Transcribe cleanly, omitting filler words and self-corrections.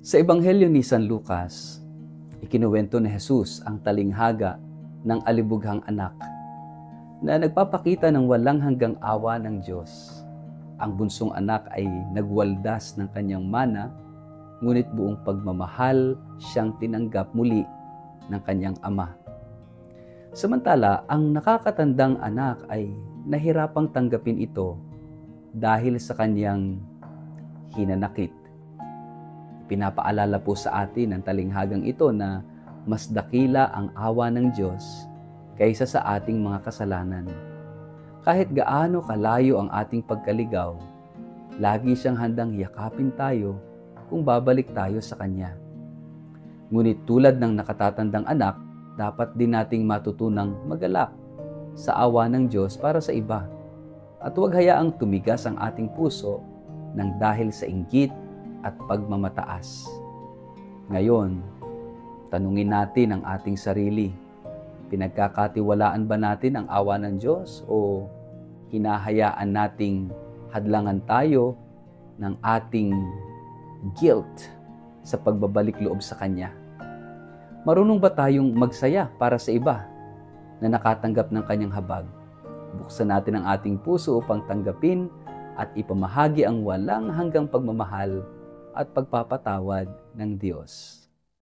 Sa Ebanghelyo ni San Lucas, ikinuwento ni Jesus ang talinghaga ng alibughang anak na nagpapakita ng walang hanggang awa ng Diyos. Ang bunsong anak ay nagwaldas ng kanyang mana, ngunit buong pagmamahal siyang tinanggap muli ng kanyang ama. Samantala, ang nakakatandang anak ay nahirapang tanggapin ito dahil sa kanyang hinanakit. Pinapaalala po sa atin ng talinghagang ito na mas dakila ang awa ng Diyos kaysa sa ating mga kasalanan. Kahit gaano kalayo ang ating pagkaligaw, lagi siyang handang yakapin tayo kung babalik tayo sa Kanya. Ngunit tulad ng nakatatandang anak, dapat din nating matutunang magalak sa awa ng Diyos para sa iba. At huwag hayaang tumigas ang ating puso ng dahil sa inggit at pagmamataas. Ngayon, tanungin natin ang ating sarili. Pinagkakatiwalaan ba natin ang awa ng Diyos o hinahayaan nating hadlangan tayo ng ating guilt sa pagbabalik loob sa Kanya? Marunong ba tayong magsaya para sa iba na nakatanggap ng Kanyang habag? Buksan natin ang ating puso upang tanggapin at ipamahagi ang walang hanggang pagmamahal at pagpapatawad ng Diyos.